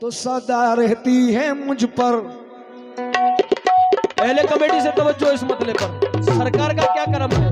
तो सदा रहती है मुझ पर। पहले कमेटी से तवज्जो इस मसले पर, सरकार का क्या कर्म है।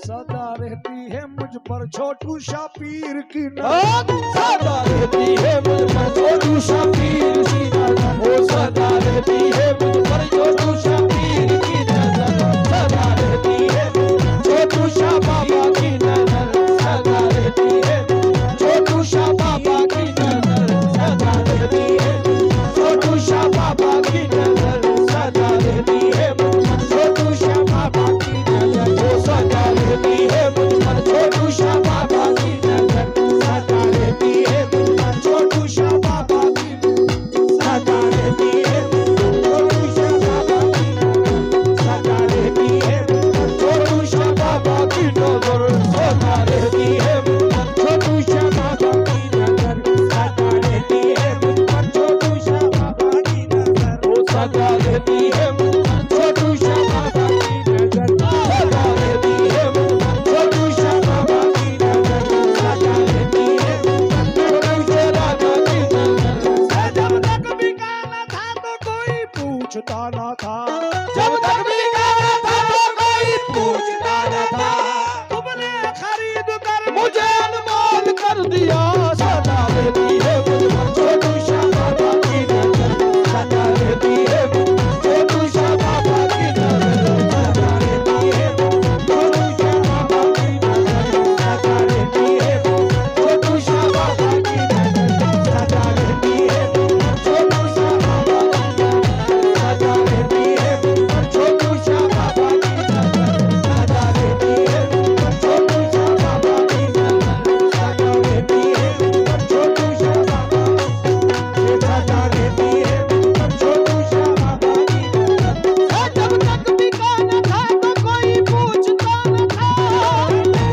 सदा रहती है मुझ पर छोटू शाह पीर की सदा रहती है मुझ पर छोटू शाह पीर की नजर। वो सदा रहती है मुझ पर छोटू शाह पीर की नजर। सदा रहती है छोटू शाह बाबा की नजर। सदा रहती है छोटू शाह बाबा की नजर। सदा रहती है छोटू शाह बाबा की नजर। सदा रहती है छोटू शाह बाबा की नजर। वो सदा रहती है मुझ पर छोटू शाह बाबा की नजर। सदा रहती है मुझ पर छोटू शाह बाबा की सदा रहती है छोटू शाह बाबा की सदा रहती है छोटू शाह बाबा की नजर। सदा रहती है छोटू शाह बाबा की नजर। सदा रहती है छोटू शाह बाबा की नजर। वो सदा रहती है छोटू शाह बाबा की नजर। सदा रहती है छोटू शाह बाबा की नजर। सदा रहती है छोटू शाह बाबा की नजर। जब तक बिकाना था तो कोई पूछता ना था। जब तक बिकाना था तो कोई पूछता न था। तुमने खरीद कर मुझे अनमोल कर दिया। सदा रहती है मुझ पर छोटू शाह बाबा की नजर। सदा रहती है छोटू शाह बाबा की नजर। सदा रहती है छोटू शाह बाबा की नजर। सदा रहती है छोटू शाह बाबा की नजर। सदा रहती है छोटू शाह बाबा की नजर। सदा रहती है छोटू शाह बाबा की नजर। सदा रहती है छोटू शाह बाबा की नजर। सदा रहती है छोटू शाह बाबा सदा रहती है छोटू शाह बाबा की नजर। जब तक बिकाना था तो कोई पूछता न था।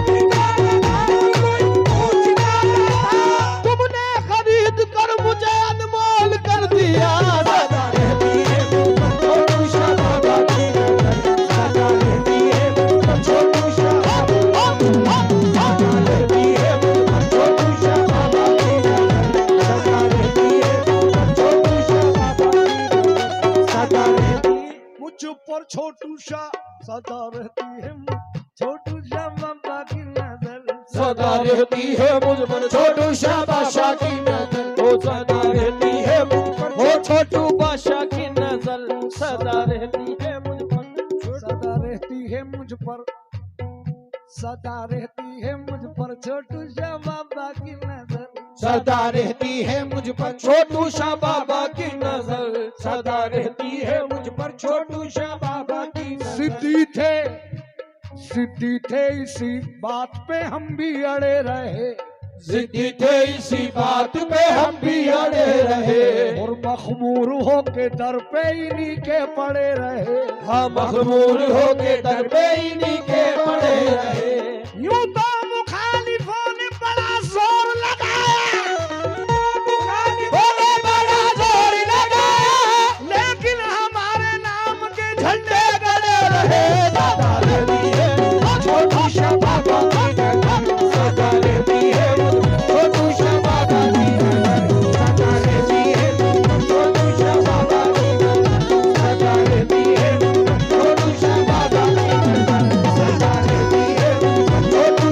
बिकाना था तो कोई पूछता न था। तुमने खरीद कर मुझे अनमोल कर दिया। सदा रहती है छोटू शाह बाबा की नजर। सदा रहती है छोटू शाह बाबा सदा रहती है छोटू शाह बाबा की नजर। सदा रहती है छोटू शाह बाबा की नजर। सदा रहती मुझ पर छोटू शाह सदा रहती है छोटू शाह बाबा की नजर। सदा रहती है मुझ पर छोटू शाह बादशाह की नजर। वो सदा रहती है मुझ पर वो छोटू बादशाह की नजर। सदा रहती है मुझ पर सदा रहती है मुझ पर सदा रहती है मुझ पर छोटू शाह बाबा की नजर। सदा रहती है मुझ पर छोटू शाह बाबा की नजर। सदा रहती है मुझ पर छोटू शाह बाबा की नजर। सिद्धि थे इसी बात पे हम भी अड़े रहे। जिद्दी थे इसी बात पे हम भी अड़े रहे। और मखमूर हो के दर पे इन्हीं के पड़े रहे। हम मखमूर हो के दर पे इन्हीं के पड़े रहे। यूं तो मुखालिफों ने बड़ा जोर लगाया। मुखालिफों ने बड़ा जोर लगाया। लेकिन हमारे नाम के झंडे झंडे गड़े रहे। सदा रहती है छोटू शाह बाबा की नजर। सदा रहती है छोटू शाह बाबा की नजर। सदा रहती है छोटू शाह बाबा की नजर। सदा रहती है छोटू शाह बाबा की नजर। सदा रहती है छोटू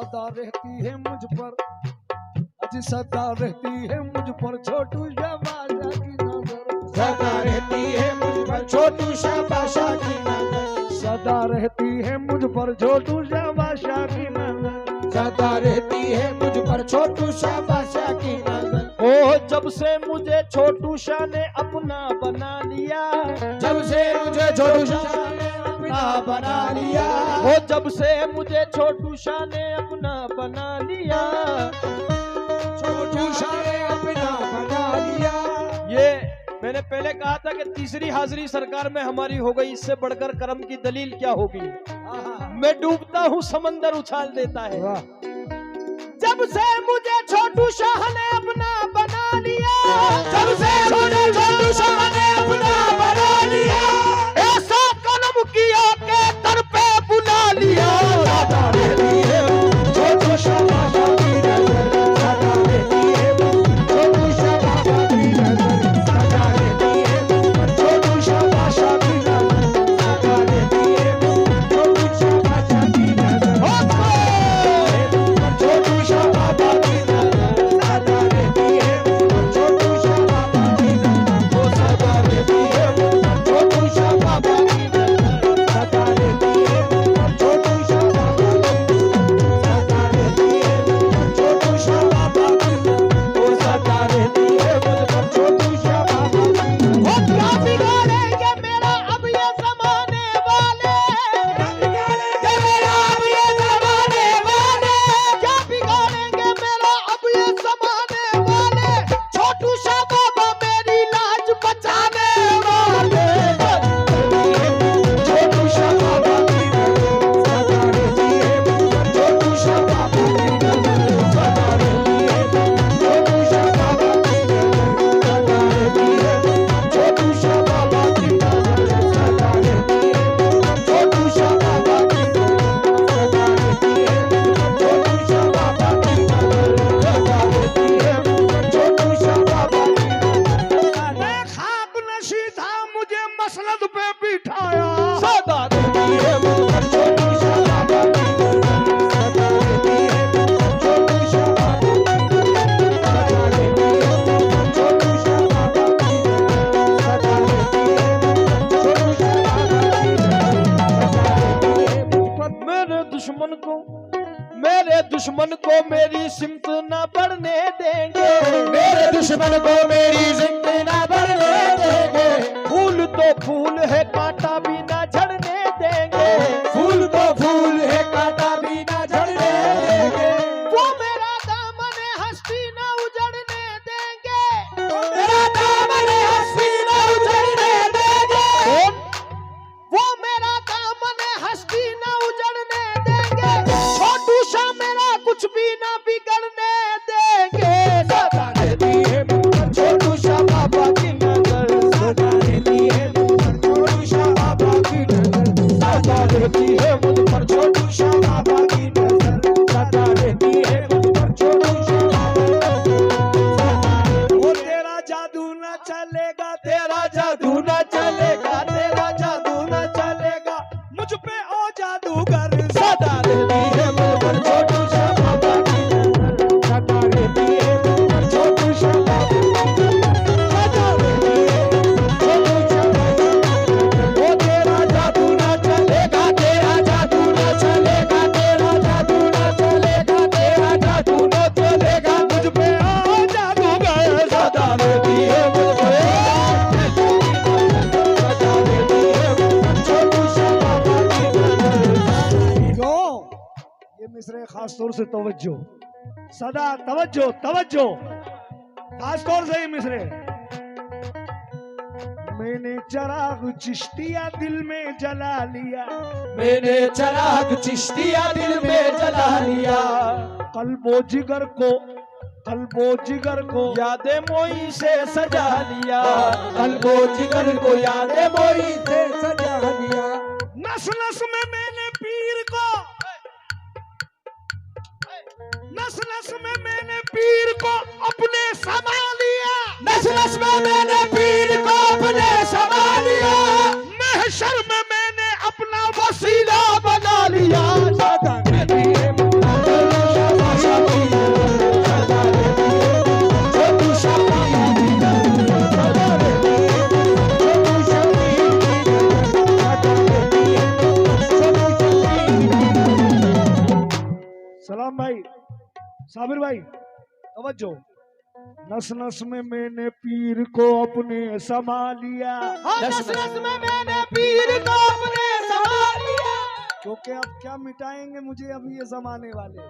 सदा रहती है मुझ पर, अजी सदा रहती है मुझ पर छोटू शाबाशा की नजर, सदा रहती है मुझ पर छोटू शाबाशा की नजर, सदा रहती है मुझ पर छोटू शाबाशा की नजर, सदा रहती है मुझ पर छोटू शाबाशा की नजर। ओ जब से मुझे छोटू शाह ने अपना बना लिया, जब से मुझे छोटू शाह ने अपना बना लिया, ओ जब से मुझे छोटू शाह ने अपना बना लिया, छोटू शाह ने अपना बना लिया। ये मैंने पहले कहा था कि तीसरी हाजिरी सरकार में हमारी हो गई, इससे बढ़कर कर्म की दलील क्या होगी। मैं डूबता हूँ समंदर उछाल देता है। जब से मुझे छोटू शाह ने अपना बना लिया, जब से मुझे छोटू शाह ने अपना बना लिया, ऐसा कलम किया के दर पे बुला लिया। सदा रहती है छोटू शाबाशा की नजर, सदा रहती है छोटू शाबाशा की नजर, सदा रहती है छोटू शाबाशा की नजर, सदा रहती है छोटू शाबाशा की नजर, छोटू शाबाशा की नजर, सदा रहती है छोटू शाबाशा की नजर, सदा रहती है छोटू शाबाशा की नजर, सदा रहती है छोटू शाबाशा सदा रहती है छोटू शाबाशा की नजर, सदा रहती है छोटू शाबाशा की नजर। ओ क्या बिगाड़ेंगे मेरा अब ये जमाने वाले, बिगाड़ेंगे मेरा अब ये जमाने वाले, क्या बिगाड़ेंगे मेरा अब ये जमाने वाले। छोटू शाह बाबा मेरी लाज बचाने वाले। छोटू शाबाशा की नजर, सदा रहती है छोटू शाबाशा की नजर, सदा रहती है छोटू शाबाशा की नजर, सदा रहती है छोटू शाबाशा की नजर, सदा रहती है छोटू शाबाशा की नजर, सदा रहती है छोटू शाबाशा की नजर, सदा रहती है छोटू शाबाशा की नजर। मैं खाक नशी था मुझे मसनद पे बिठाया, सदा रहती है छोटू शाबाशा की नजर, सदा रहती है छोटू शाबाशा की नजर, सदा रहती है छोटू शाबाशा की नजर, सदा रहती है छोटू शाबाशा की नजर, सदा रहती है मेरे दुश्मन को मेरी सिमत न बढ़ने देंगे। मेरे दुश्मन को मेरी जिंदगी ना बढ़ने देंगे, फूल तो फूल है कांटा भी ना झड़ने देंगे। फूल तो फूल है कांटा भी ना झड़ने देंगे, वो मेरा दामन हस्ती न उजड़ने देंगे। मेरा दामन हस्ती ना उजड़ने देंगे, वो मेरा दामन हस्ती न उजड़ने देंगे। छोटू शाह मेरा कुछ भी न बिगड़ने देंगे। सदा रहती है छोटू शाबाशा की नजर, सदा रहती है छोटू शाबाशा की नजर, सदा रहती है मुझ पर छोटू शाबाशा की नजर, सदा रहती है मुझ पर छोटू शाबाशा की नजर। वो तेरा जादू न चलेगा, तेरा जादू न चलेगा, तेरा जादू न चलेगा। मुझ पे ओ जादूगर, सदा रहती है मुझ पर छोटू शाबाशा की नजर, सदा रहती है मुझ पर छोटू शाबाशा की नजर, सदा रहती है छोटू शाबाशा की नजर। वो तेरा जादू न चलेगा, तेरा जादू न चलेगा, तेरा जादू न चलेगा, तेरा जादू न चलेगा। मुझ पे ओ जादूगर, सदा रहती है मुझ पे। सदा रहती है छोटू शाबाशा की नजर। क्यों ये मिसरे खास तौर से तवज्जो, सदा तवज्जो तवज्जो, खास तौर से ये मिसरे। मैंने चिराग चिश्तिया दिल में जला लिया, मैंने चिराग चिश्तिया दिल में जला लिया, कल्बो जिगर को, कल्बो जिगर को यादें मोई से सजा लिया। कल्बो जिगर को यादें मोई से सजा लिया, नस नस में मैंने पीर को, नस नस में मैंने पीर को अपने समा लिया, नस नस में मैंने पीर को अपने समा लिया, महशर में मैंने अपना वसीला बना लिया। सदा रहती है सलाम भाई, साबिर भाई तवज्जो। नस नस में मैंने पीर को अपने समा लिया, नस नस में मैंने पीर को अपने समा लिया। क्योंकि अब क्या मिटाएंगे मुझे अब ये जमाने वाले।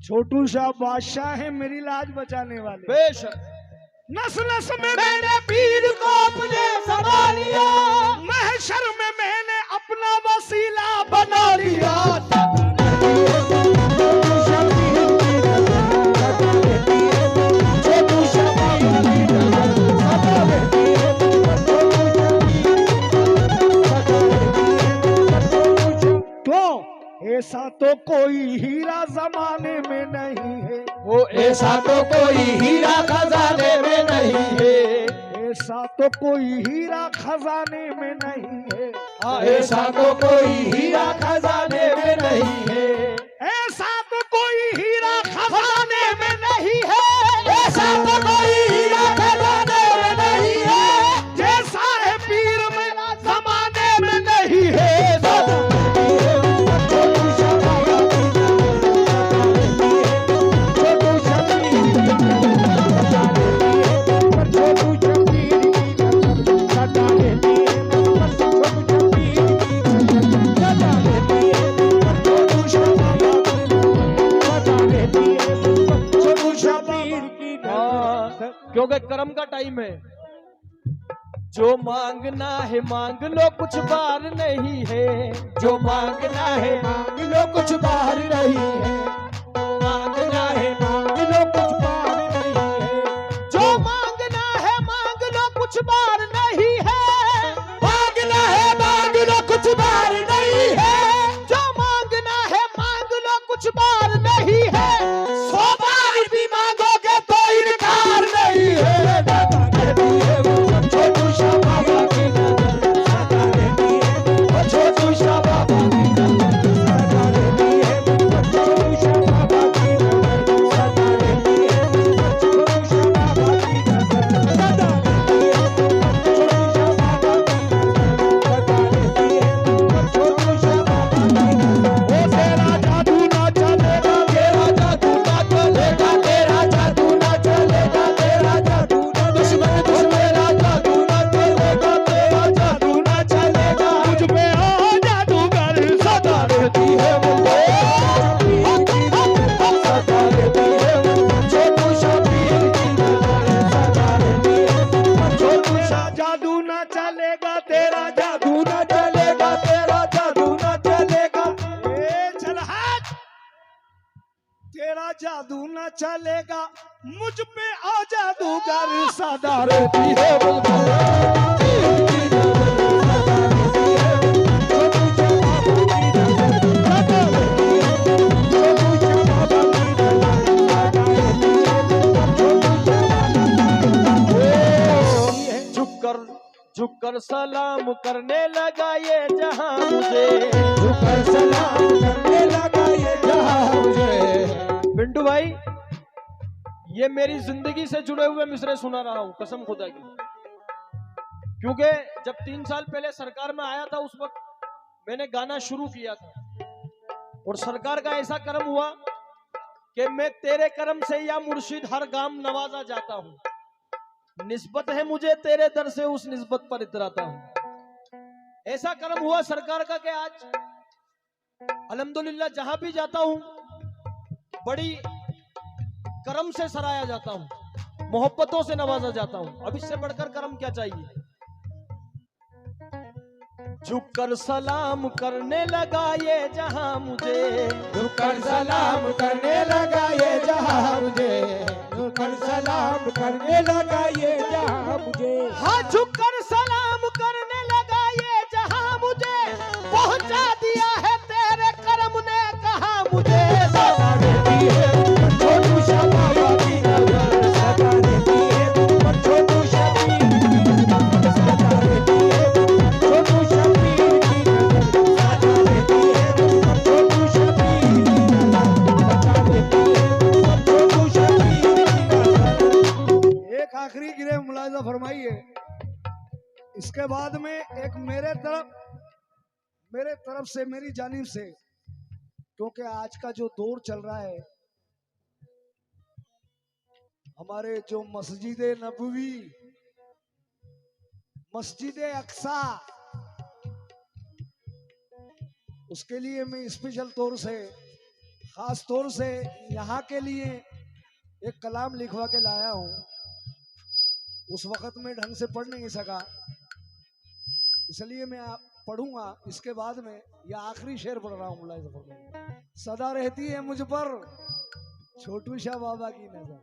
छोटू शाह बादशाह है मेरी लाज बचाने वाले। बेशक नस नस में मैंने पीर को अपने समा लिया, महशर में मैंने अपना वसीला बना लिया। ऐसा तो कोई हीरा जमाने में नहीं है, वो ऐसा तो कोई हीरा खजाने में नहीं है। ऐसा तो कोई हीरा खजाने में नहीं है, ऐसा तो कोई हीरा खजाने में नहीं है। ऐसा तो कोई हीरा खजाने में नहीं है, ऐसा तो कोई हीरा खजाने में नहीं है। जैसा है पीर मेरा जमाने में नहीं है। क्योंकि कर्म का टाइम है। जो मांगना है मांग लो कुछ बार नहीं है, जो मांगना है मांग लो कुछ बार नहीं है। मांगना है मांग लो कुछ बार नहीं है, जो मांगना है मांग लो कुछ बार नहीं है। मांगना है मांग लो कुछ बार नहीं है, जो मांगना है मांग लो कुछ बार नहीं है। 100 बार भी मांगोगे तो इनकार नहीं है। छोटू शाह बाबा की नजर सदा रहती है, छोटू शाह बाबा की नजर सदा रहती है, छोटू शाह बाबा की नजर सदा रहती है, छोटू शाह बाबा की नजर सदा रहती है, छोटू शाह बाबा की नजर सदा रहती है, छोटू शाह बाबा की नजर। ओ तेरा जादू ना चलेगा, तेरा जादू ना चलेगा, तेरा जादू ना चलेगा, तेरा जादू ना दुश्मन तेरा जादू ना चलेगा, तेरा जादू ना चलेगा। मुझ पे आ जादूगर सदा रहती है वो, सदा रहती है वो, छोटू शाह पीर की नजर सदा रहती है, छोटू शाह। जादू ना चलेगा, तेरा जादू ना चलेगा, तेरा जादू ना चलेगा। ए चल हट, तेरा जादू ना चलेगा, मुझ पे आ जादूगर सदा रहती है वो, झुककर सलाम करने लगा ये जहां मुझे, झुककर सलाम करने लगा ये जहां मुझे। पिंटू भाई, ये मेरी जिंदगी से जुड़े हुए मिसरे सुना रहा हूं कसम खुदा की। क्योंकि जब 3 साल पहले सरकार में आया था उस वक्त मैंने गाना शुरू किया था, और सरकार का ऐसा कर्म हुआ कि मैं तेरे कर्म से या मुर्शिद हर गाम नवाजा जाता हूं। निस्बत है मुझे तेरे दर से, उस निस्बत पर इतराता हूं। ऐसा कर्म हुआ सरकार का कि आज अल्हम्दुलिल्लाह जहां भी जाता हूं बड़ी कर्म से सराया जाता हूं, मोहब्बतों से नवाजा जाता हूं। अब इससे बढ़कर कर्म क्या चाहिए। झुककर सलाम करने लगा ये जहां मुझे, झुककर सलाम करने लगा ये जहां मुझे, झुककर सलाम करने लगा ये जहां मुझे। हाँ, झुककर सलाम करने लगा ये जहां मुझे, पहुंचा दिया है तेरे कर्म ने कहा मुझे। सदा रहती है छोटू शाह बाबा की नजर सदा रहती है, छोटू शाह पीर की नजर सदा रहती है, छोटू शाह पीर की नजर सदा रहती है, छोटू शाह पीर की नजर सदा रहती है, छोटू शाह पीर की नजर। एक आखिरी गिरे मुलाजा फरमाइए। इसके बाद में एक मेरे तरफ से मेरी जानिब से क्योंकि आज का जो दौर चल रहा है, हमारे जो मस्जिद नबवी, मस्जिद अक्सा, उसके लिए मैं स्पेशल तौर से, खास तौर से यहाँ के लिए एक कलाम लिखवा के लाया हूँ। उस वक्त में ढंग से पढ़ नहीं सका, इसलिए मैं पढ़ूंगा। इसके बाद में यह आखिरी शेर पढ़ रहा हूँ। सदा रहती है मुझ पर छोटू शाह बाबा की नजर,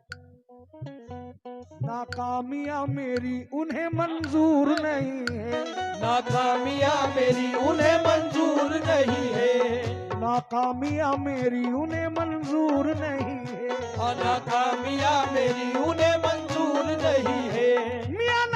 नाकामियां मेरी उन्हें मंजूर नहीं है, नाकामियां मेरी उन्हें मंजूर नहीं है, नाकामियां मेरी उन्हें मंजूर नहीं है, नाकामियां मेरी उन्हें मंजूर नहीं है। मियां